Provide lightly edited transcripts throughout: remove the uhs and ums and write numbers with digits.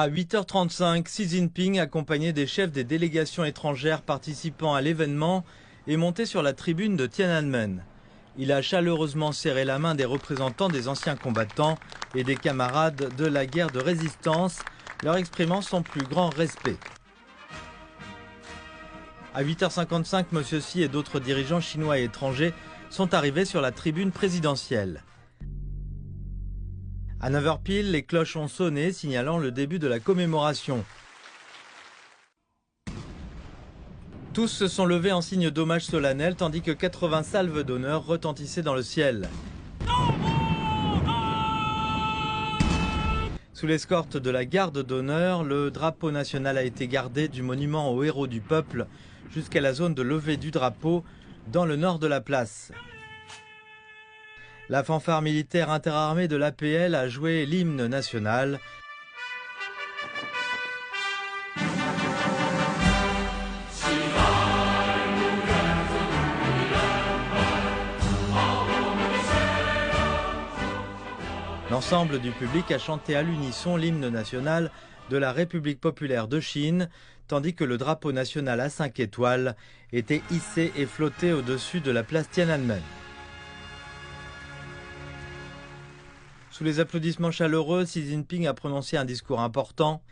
À 8h35, Xi Jinping, accompagné des chefs des délégations étrangères participant à l'événement, est monté sur la tribune de Tiananmen. Il a chaleureusement serré la main des représentants des anciens combattants et des camarades de la guerre de résistance, leur exprimant son plus grand respect. À 8h55, M. Xi et d'autres dirigeants chinois et étrangers sont arrivés sur la tribune présidentielle. À 9h pile, les cloches ont sonné, signalant le début de la commémoration. Tous se sont levés en signe d'hommage solennel, tandis que 80 salves d'honneur retentissaient dans le ciel. Sous l'escorte de la garde d'honneur, le drapeau national a été gardé du monument aux héros du peuple jusqu'à la zone de levée du drapeau dans le nord de la place. La fanfare militaire interarmée de l'APL a joué l'hymne national. L'ensemble du public a chanté à l'unisson l'hymne national de la République populaire de Chine, tandis que le drapeau national à 5 étoiles était hissé et flottait au-dessus de la place Tiananmen. Sous les applaudissements chaleureux, Xi Jinping a prononcé un discours important.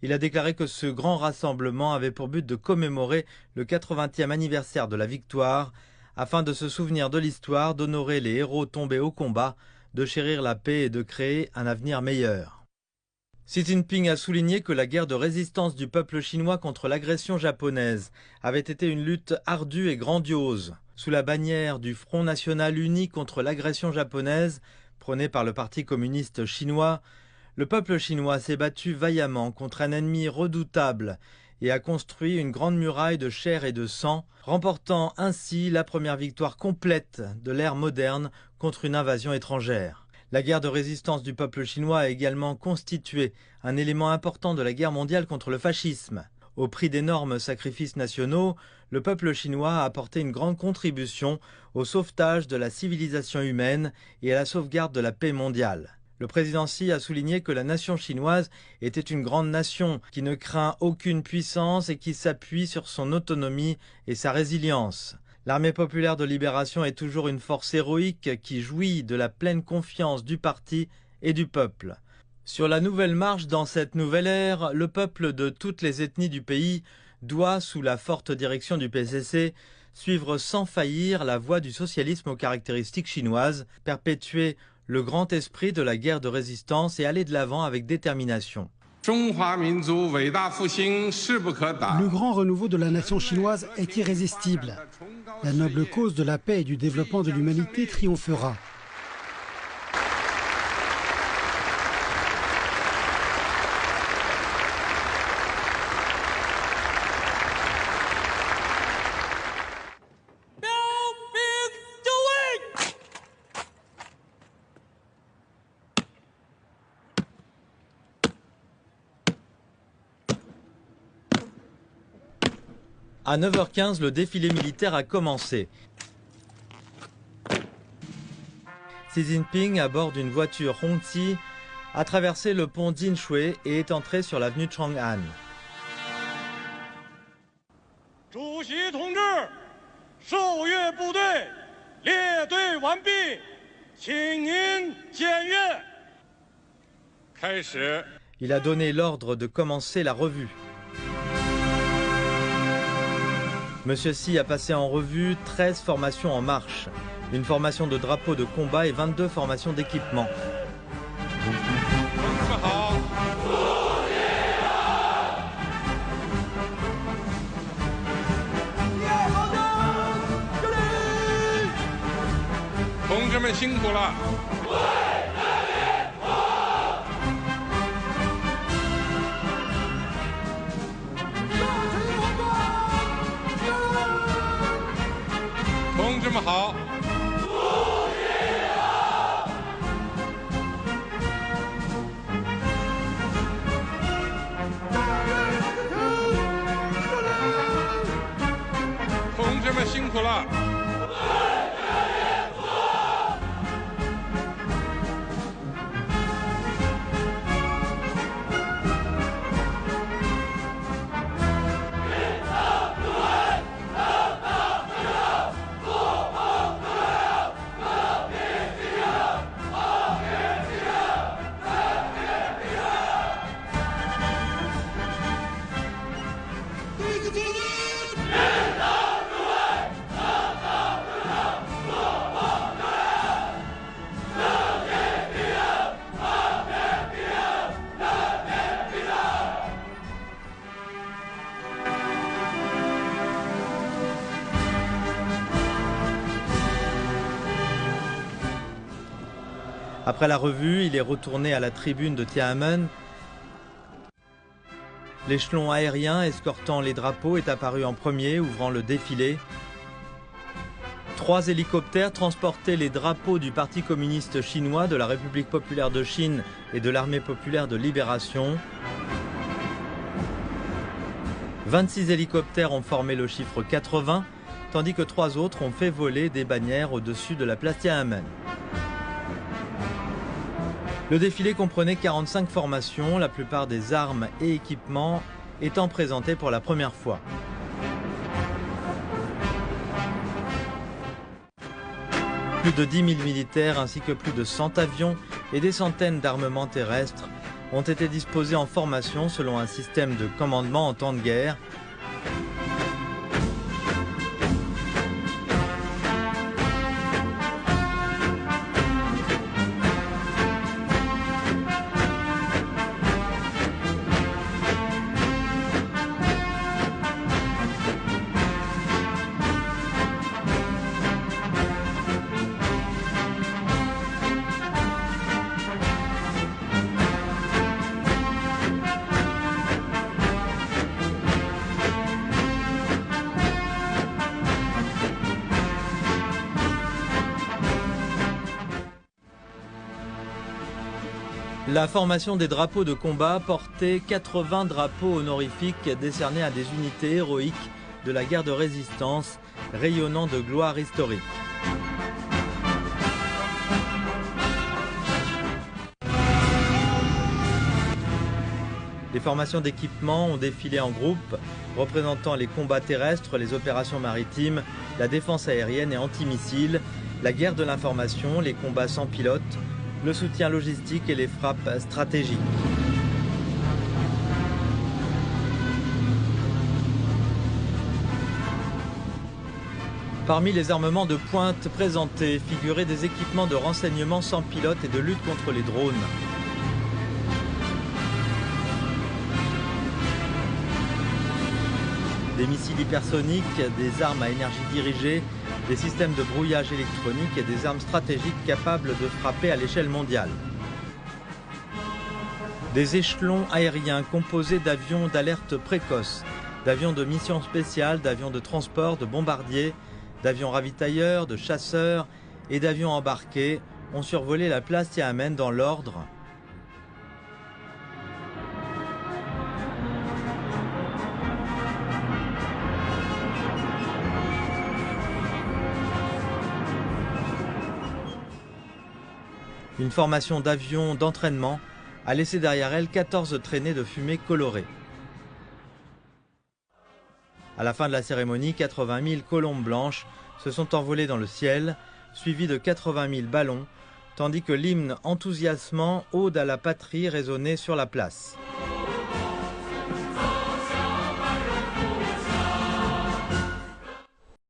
Il a déclaré que ce grand rassemblement avait pour but de commémorer le 80e anniversaire de la victoire, afin de se souvenir de l'histoire, d'honorer les héros tombés au combat, de chérir la paix et de créer un avenir meilleur. Xi Jinping a souligné que la guerre de résistance du peuple chinois contre l'agression japonaise avait été une lutte ardue et grandiose. Sous la bannière du Front national uni contre l'agression japonaise, prôné par le Parti communiste chinois, le peuple chinois s'est battu vaillamment contre un ennemi redoutable et a construit une grande muraille de chair et de sang, remportant ainsi la première victoire complète de l'ère moderne contre une invasion étrangère. La guerre de résistance du peuple chinois a également constitué un élément important de la guerre mondiale contre le fascisme. Au prix d'énormes sacrifices nationaux, le peuple chinois a apporté une grande contribution au sauvetage de la civilisation humaine et à la sauvegarde de la paix mondiale. Le président Xi a souligné que la nation chinoise était une grande nation qui ne craint aucune puissance et qui s'appuie sur son autonomie et sa résilience. L'armée populaire de libération est toujours une force héroïque qui jouit de la pleine confiance du parti et du peuple. Sur la nouvelle marche dans cette nouvelle ère, le peuple de toutes les ethnies du pays doit, sous la forte direction du PCC, suivre sans faillir la voie du socialisme aux caractéristiques chinoises, perpétuer le grand esprit de la guerre de résistance et aller de l'avant avec détermination. Le grand renouveau de la nation chinoise est irrésistible. La noble cause de la paix et du développement de l'humanité triomphera. À 9h15, le défilé militaire a commencé. Xi Jinping, à bord d'une voiture Hongqi, a traversé le pont Jinshui et est entré sur l'avenue Chang'an. Il a donné l'ordre de commencer la revue. Monsieur Xi a passé en revue 13 formations en marche, une formation de drapeau de combat et 22 formations d'équipement. Après la revue, il est retourné à la tribune de Tiananmen. L'échelon aérien escortant les drapeaux est apparu en premier, ouvrant le défilé. 3 hélicoptères transportaient les drapeaux du Parti communiste chinois, de la République populaire de Chine et de l'Armée populaire de libération. 26 hélicoptères ont formé le chiffre 80, tandis que 3 autres ont fait voler des bannières au-dessus de la place Tiananmen. Le défilé comprenait 45 formations, la plupart des armes et équipements étant présentés pour la première fois. Plus de 10 000 militaires ainsi que plus de 100 avions et des centaines d'armements terrestres ont été disposés en formation selon un système de commandement en temps de guerre. La formation des drapeaux de combat portait 80 drapeaux honorifiques décernés à des unités héroïques de la guerre de résistance, rayonnant de gloire historique. Les formations d'équipement ont défilé en groupe, représentant les combats terrestres, les opérations maritimes, la défense aérienne et antimissiles, la guerre de l'information, les combats sans pilote, le soutien logistique et les frappes stratégiques. Parmi les armements de pointe présentés figuraient des équipements de renseignement sans pilote et de lutte contre les drones. Des missiles hypersoniques, des armes à énergie dirigée, des systèmes de brouillage électronique et des armes stratégiques capables de frapper à l'échelle mondiale. Des échelons aériens composés d'avions d'alerte précoce, d'avions de mission spéciale, d'avions de transport, de bombardiers, d'avions ravitailleurs, de chasseurs et d'avions embarqués ont survolé la place Tiananmen dans l'ordre. Une formation d'avions d'entraînement a laissé derrière elle 14 traînées de fumée colorée. À la fin de la cérémonie, 80 000 colombes blanches se sont envolées dans le ciel, suivies de 80 000 ballons, tandis que l'hymne enthousiasmant Ode à la patrie résonnait sur la place.